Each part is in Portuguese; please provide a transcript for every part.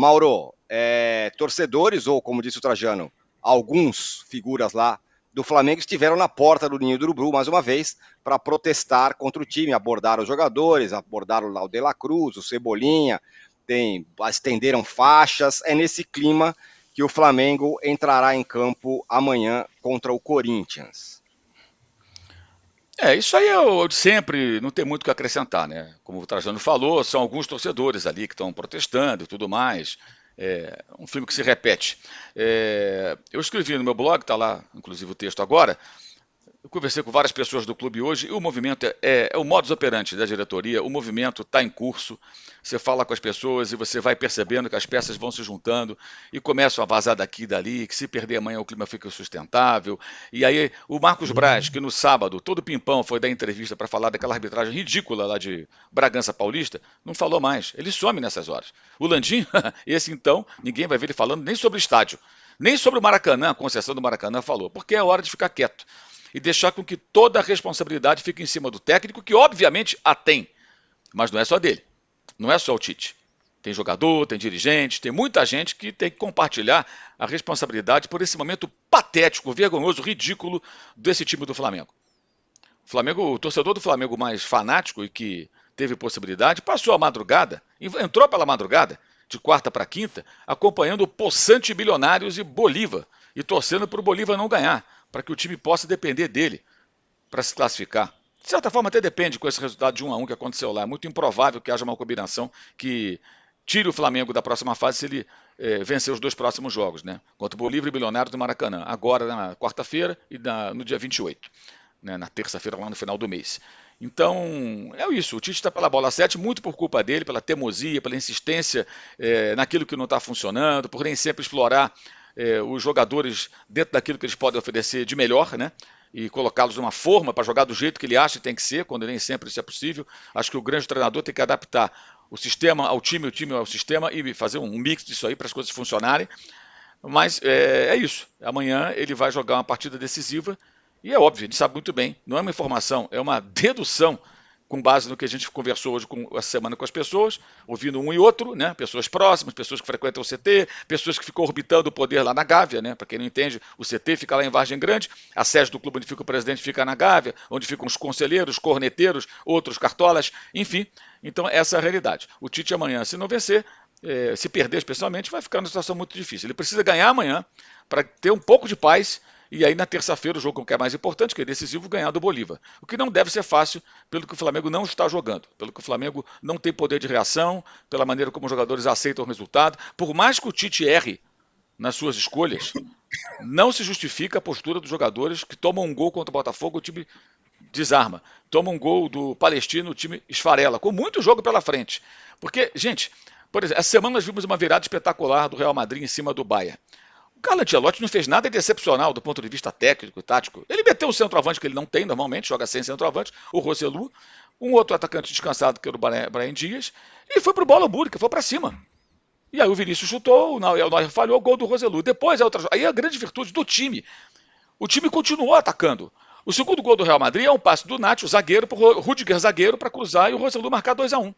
Mauro, torcedores, ou como disse o Trajano, alguns figuras lá do Flamengo estiveram na porta do Ninho do Urubu, mais uma vez, para protestar contra o time, abordaram os jogadores, abordaram lá o De La Cruz, o Cebolinha, estenderam faixas. É nesse clima que o Flamengo entrará em campo amanhã contra o Corinthians. Isso aí eu sempre, não tem muito o que acrescentar, né? Como o Trajano falou, são alguns torcedores ali que estão protestando e tudo mais. É um filme que se repete. Eu escrevi no meu blog, está lá, inclusive o texto agora. Eu conversei com várias pessoas do clube hoje e o movimento é o modus operandi da diretoria. O movimento está em curso. Você fala com as pessoas e você vai percebendo que as peças vão se juntando e começam a vazar daqui e dali, que se perder amanhã o clima fica sustentável. E aí o Marcos Braz, que no sábado, todo pimpão, foi dar entrevista para falar daquela arbitragem ridícula lá de Bragança Paulista, não falou mais. Ele some nessas horas. O Landim, esse então, ninguém vai ver ele falando nem sobre o estádio, nem sobre o Maracanã, a concessão do Maracanã falou, porque é hora de ficar quieto e deixar com que toda a responsabilidade fique em cima do técnico, que obviamente a tem, mas não é só dele, não é só o Tite. Tem jogador, tem dirigente, tem muita gente que tem que compartilhar a responsabilidade por esse momento patético, vergonhoso, ridículo desse time do Flamengo. O torcedor do Flamengo mais fanático e que teve possibilidade, passou a madrugada, entrou pela madrugada, de quarta para quinta, acompanhando o possante Bilionários e Bolívar, e torcendo para o Bolívar não ganhar, para que o time possa depender dele para se classificar. De certa forma, até depende com esse resultado de 1-1 que aconteceu lá. É muito improvável que haja uma combinação que tire o Flamengo da próxima fase se ele vencer os dois próximos jogos, né? Contra o Bolívar e Bilionários do Maracanã, agora na quarta-feira e no dia 28, né? Na terça-feira, lá no final do mês. Então, é isso. O Tite está pela bola 7, muito por culpa dele, pela teimosia, pela insistência naquilo que não está funcionando, por nem sempre explorar os jogadores dentro daquilo que eles podem oferecer de melhor, né? E colocá-los numa forma para jogar do jeito que ele acha que tem que ser, quando nem sempre isso é possível. Acho que o grande treinador tem que adaptar o sistema ao time, o time ao sistema e fazer um mix disso aí para as coisas funcionarem. Mas é isso. Amanhã ele vai jogar uma partida decisiva e é óbvio, a gente sabe muito bem, não é uma informação, é uma dedução com base no que a gente conversou hoje essa semana com as pessoas, ouvindo um e outro, né? Pessoas próximas, pessoas que frequentam o CT, pessoas que ficam orbitando o poder lá na Gávea, né? Para quem não entende, o CT fica lá em Vargem Grande, a sede do clube onde fica o presidente fica na Gávea, onde ficam os conselheiros, corneteiros, outros cartolas, enfim. Então essa é a realidade. O Tite amanhã, se não vencer, se perder especialmente, vai ficar numa situação muito difícil. Ele precisa ganhar amanhã para ter um pouco de paz. E aí, na terça-feira, o jogo que é mais importante, que é decisivo, ganhar do Bolívar. O que não deve ser fácil, pelo que o Flamengo não está jogando, pelo que o Flamengo não tem poder de reação, pela maneira como os jogadores aceitam o resultado. Por mais que o Tite erre nas suas escolhas, não se justifica a postura dos jogadores que tomam um gol contra o Botafogo, o time desarma. Toma um gol do Palestino, o time esfarela, com muito jogo pela frente. Porque, gente, por exemplo, essa semana nós vimos uma virada espetacular do Real Madrid em cima do Bayern. Carlo Ancelotti não fez nada de excepcional do ponto de vista técnico e tático. Ele meteu um centroavante que ele não tem normalmente, joga sem centroavante, o Rossellu, um outro atacante descansado que era o Brahim Dias, e foi pro bola búrica, foi para cima. E aí o Vinícius chutou, o Neuer falhou, o gol do Rossellu. Depois, aí a grande virtude do time. O time continuou atacando. O segundo gol do Real Madrid é um passe do Nacho, zagueiro, para o Rudiger, zagueiro, para cruzar e o Rossellu marcar 2-1.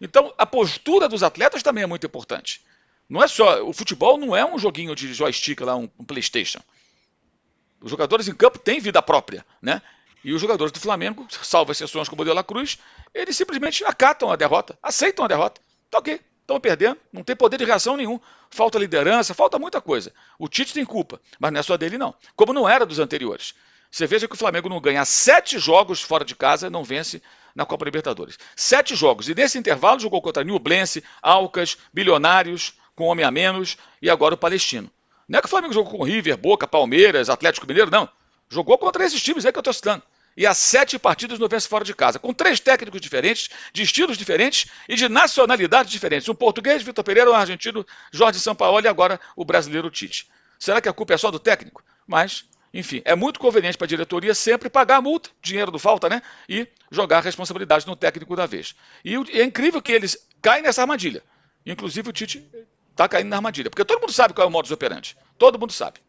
Então, a postura dos atletas também é muito importante. Não é só. O futebol não é um joguinho de joystick lá, um PlayStation. Os jogadores em campo têm vida própria, né? E os jogadores do Flamengo, salvo exceções como o De La Cruz, eles simplesmente acatam a derrota, aceitam a derrota. Tá ok, estão perdendo, não tem poder de reação nenhum. Falta liderança, falta muita coisa. O Tite tem culpa, mas não é só dele, não. Como não era dos anteriores. Você veja que o Flamengo não ganha 7 jogos fora de casa, não vence na Copa Libertadores. 7 jogos. E nesse intervalo jogou contra Newblense, Alcas, Bilionários, com homem a menos, e agora o Palestino. Não é que o Flamengo jogou com River, Boca, Palmeiras, Atlético Mineiro, não. Jogou contra esses times aí que eu estou citando. E há 7 partidas não vence fora de casa, com 3 técnicos diferentes, de estilos diferentes e de nacionalidades diferentes. Um português, Vitor Pereira, um argentino, Jorge Sampaoli e agora o brasileiro Tite. Será que a culpa é só do técnico? Mas, enfim, é muito conveniente para a diretoria sempre pagar a multa, dinheiro não falta, né? E jogar a responsabilidade no técnico da vez. E é incrível que eles caem nessa armadilha. Inclusive o Tite está caindo na armadilha. Porque todo mundo sabe qual é o modus operandi. Todo mundo sabe.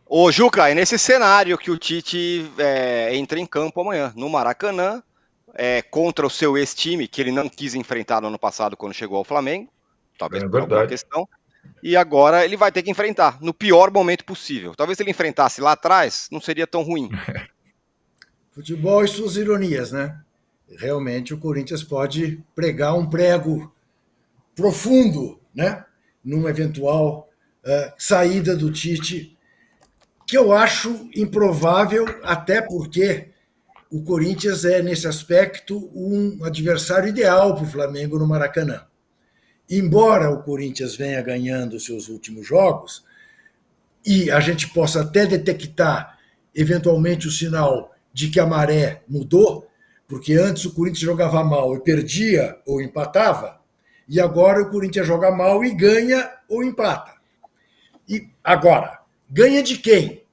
Ô, Juca, é nesse cenário que o Tite entra em campo amanhã, no Maracanã, contra o seu ex-time, que ele não quis enfrentar no ano passado quando chegou ao Flamengo, talvez É por alguma verdade. questão, e agora ele vai ter que enfrentar no pior momento possível. Talvez se ele enfrentasse lá atrás, não seria tão ruim. Futebol e suas ironias, né? Realmente o Corinthians pode pregar um prego profundo, né? Numa eventual saída do Tite, que eu acho improvável, até porque o Corinthians é, nesse aspecto, um adversário ideal para o Flamengo no Maracanã. Embora o Corinthians venha ganhando seus últimos jogos, e a gente possa até detectar, eventualmente, o sinal de que a maré mudou, porque antes o Corinthians jogava mal e perdia ou empatava, e agora o Corinthians joga mal e ganha ou empata. E agora, ganha de quem?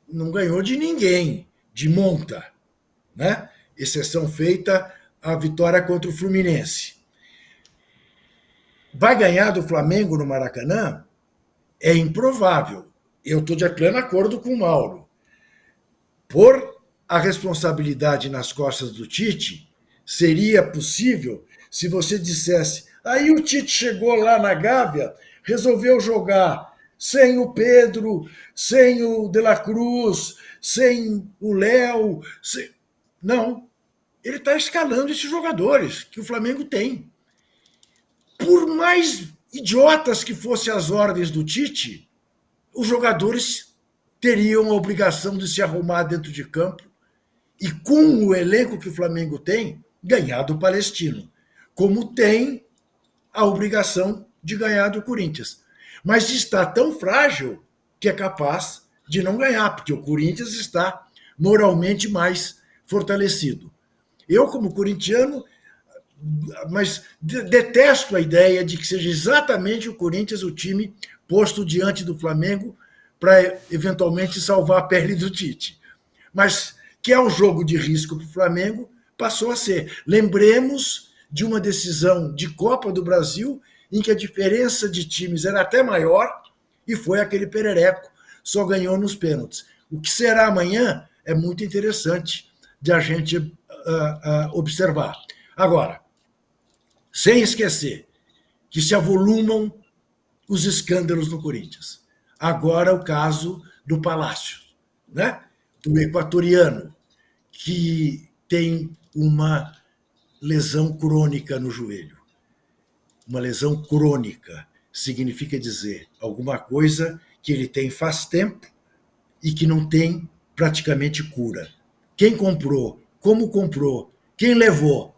Não ganhou de ninguém, de monta, né? Exceção feita a vitória contra o Fluminense. Vai ganhar do Flamengo no Maracanã? É improvável. Eu estou de pleno acordo com o Mauro. Por a responsabilidade nas costas do Tite, seria possível se você dissesse: aí o Tite chegou lá na Gávea, resolveu jogar sem o Pedro, sem o De La Cruz, sem o Léo. Sem... Não. Ele está escalando esses jogadores que o Flamengo tem. Por mais idiotas que fossem as ordens do Tite, os jogadores teriam a obrigação de se arrumar dentro de campo e, com o elenco que o Flamengo tem, ganhar do Palestino, como tem a obrigação de ganhar do Corinthians. Mas está tão frágil que é capaz de não ganhar, porque o Corinthians está moralmente mais fortalecido. Eu, como corintiano, mas detesto a ideia de que seja exatamente o Corinthians o time posto diante do Flamengo para eventualmente salvar a pele do Tite. Mas que é um jogo de risco para o Flamengo, passou a ser. Lembremos de uma decisão de Copa do Brasil em que a diferença de times era até maior e foi aquele perereco, só ganhou nos pênaltis. O que será amanhã é muito interessante de a gente observar. Agora, sem esquecer que se avolumam os escândalos no Corinthians. Agora o caso do Palácio, né? Do equatoriano, que tem uma lesão crônica no joelho. Uma lesão crônica significa dizer alguma coisa que ele tem faz tempo e que não tem praticamente cura. Quem comprou, como comprou, quem levou,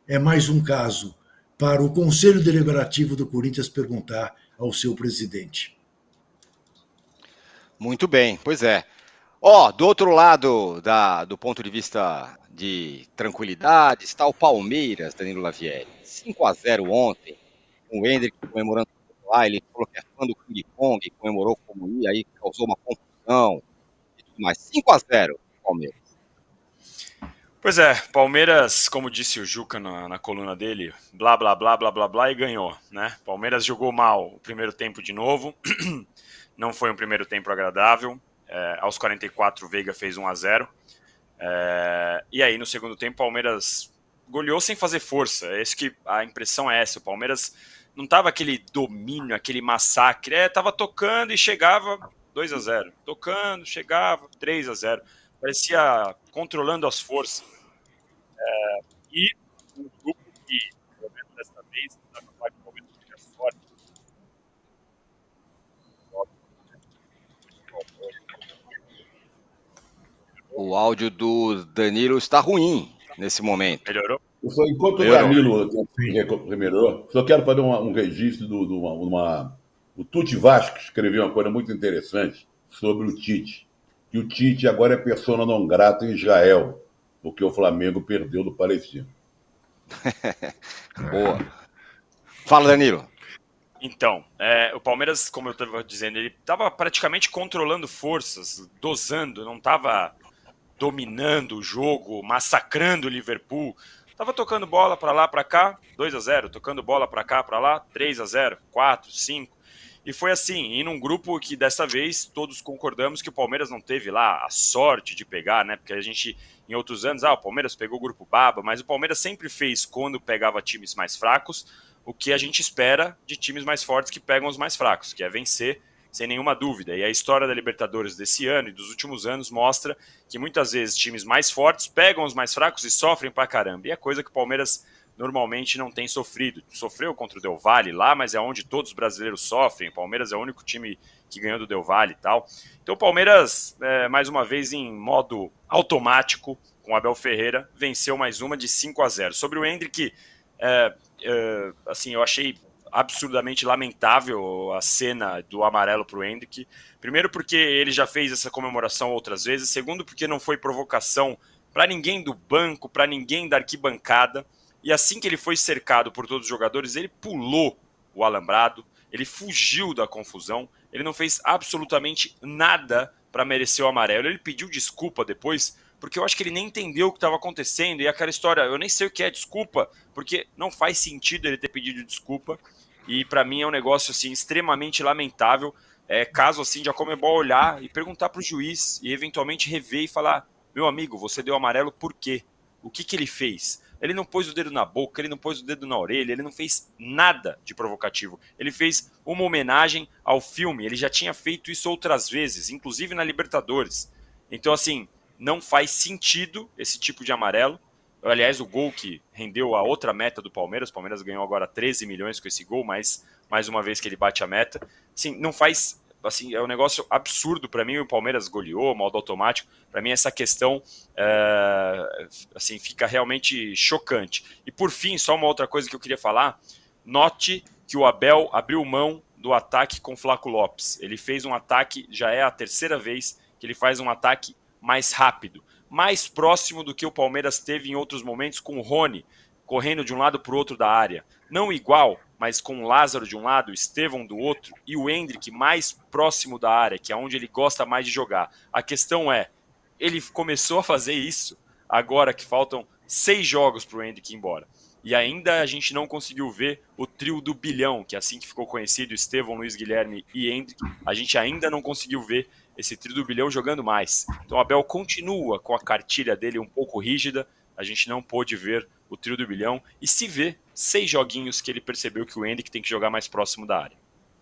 é mais um caso para o Conselho Deliberativo do Corinthians perguntar ao seu presidente. Muito bem, pois é. Ó, do outro lado do ponto de vista de tranquilidade, está o Palmeiras, Danilo Lavieri. 5-0 ontem, com o Hendrick comemorando lá, ele falou que é fã do King Kong, comemorou como ia, aí causou uma confusão e tudo mais. 5-0, Palmeiras. Pois é, Palmeiras, como disse o Juca na coluna dele, blá, blá, blá, blá, blá, blá, e ganhou, né? Palmeiras jogou mal o primeiro tempo de novo, não foi um primeiro tempo agradável, aos 44 o Veiga fez 1-0, e aí no segundo tempo o Palmeiras goleou sem fazer força, a impressão é essa, o Palmeiras não tava aquele domínio, aquele massacre, tava tocando e chegava 2-0, tocando, chegava 3-0, parecia controlando as forças. E um grupo que, pelo menos dessa vez, está com o Palmeiras teve a sorte. O áudio do Danilo está ruim nesse momento. Melhorou? Enquanto o Danilo melhorou, só quero fazer um registro o Tuti Vasco escreveu uma coisa muito interessante sobre o Tite. Que o Tite agora é persona non grata em Israel, porque o Flamengo perdeu do Palestino. Boa. Fala, Danilo. Então, o Palmeiras, como eu estava dizendo, ele estava praticamente controlando forças, dosando, não estava dominando o jogo, massacrando o Liverpool. Estava tocando bola para lá, para cá, 2-0, tocando bola para cá, para lá, 3-0, 4, 5. E foi assim, e num grupo que dessa vez todos concordamos que o Palmeiras não teve lá a sorte de pegar, né? Porque a gente, em outros anos, o Palmeiras pegou o grupo baba, mas o Palmeiras sempre fez, quando pegava times mais fracos, o que a gente espera de times mais fortes que pegam os mais fracos, que é vencer sem nenhuma dúvida. E a história da Libertadores desse ano e dos últimos anos mostra que muitas vezes times mais fortes pegam os mais fracos e sofrem pra caramba. E é coisa que o Palmeiras normalmente não tem sofrido. Sofreu contra o Del Valle lá, mas é onde todos os brasileiros sofrem. O Palmeiras é o único time que ganhou do Del Valle e tal. Então o Palmeiras, mais uma vez em modo automático, com o Abel Ferreira, venceu mais uma de 5-0. Sobre o Endrick, assim, eu achei absurdamente lamentável a cena do amarelo para o Endrick. Primeiro porque ele já fez essa comemoração outras vezes. Segundo porque não foi provocação para ninguém do banco, para ninguém da arquibancada. E assim que ele foi cercado por todos os jogadores, ele pulou o alambrado, ele fugiu da confusão, ele não fez absolutamente nada para merecer o amarelo. Ele pediu desculpa depois, porque eu acho que ele nem entendeu o que estava acontecendo. E aquela história, eu nem sei o que é desculpa, porque não faz sentido ele ter pedido desculpa. E para mim é um negócio assim, extremamente lamentável. Caso assim de a Conmebol olhar e perguntar para o juiz e eventualmente rever e falar: meu amigo, você deu amarelo por quê? O que ele fez? Ele não pôs o dedo na boca, ele não pôs o dedo na orelha, ele não fez nada de provocativo. Ele fez uma homenagem ao filme, ele já tinha feito isso outras vezes, inclusive na Libertadores. Então, assim, não faz sentido esse tipo de amarelo. Aliás, o gol que rendeu a outra meta do Palmeiras, o Palmeiras ganhou agora 13 milhões com esse gol, mas mais uma vez que ele bate a meta. Assim, não faz... Assim, é um negócio absurdo para mim. O Palmeiras goleou, modo automático. Para mim essa questão assim, fica realmente chocante. E por fim, só uma outra coisa que eu queria falar: note que o Abel abriu mão do ataque com o Flaco Lopes. Ele fez um ataque, já é a terceira vez que ele faz um ataque mais rápido, mais próximo do que o Palmeiras teve em outros momentos, com o Rony correndo de um lado para o outro da área. Não igual, mas com o Lázaro de um lado, o Estevão do outro, e o Endrick mais próximo da área, que é onde ele gosta mais de jogar. A questão é, ele começou a fazer isso agora que faltam 6 jogos para o Endrick ir embora. E ainda a gente não conseguiu ver o trio do bilhão, que é assim que ficou conhecido, Estevão, Luiz Guilherme e Endrick. A gente ainda não conseguiu ver esse trio do bilhão jogando mais. Então o Abel continua com a cartilha dele um pouco rígida. A gente não pôde ver o trio do bilhão e se vê 6 joguinhos que ele percebeu que o Endrick tem que jogar mais próximo da área.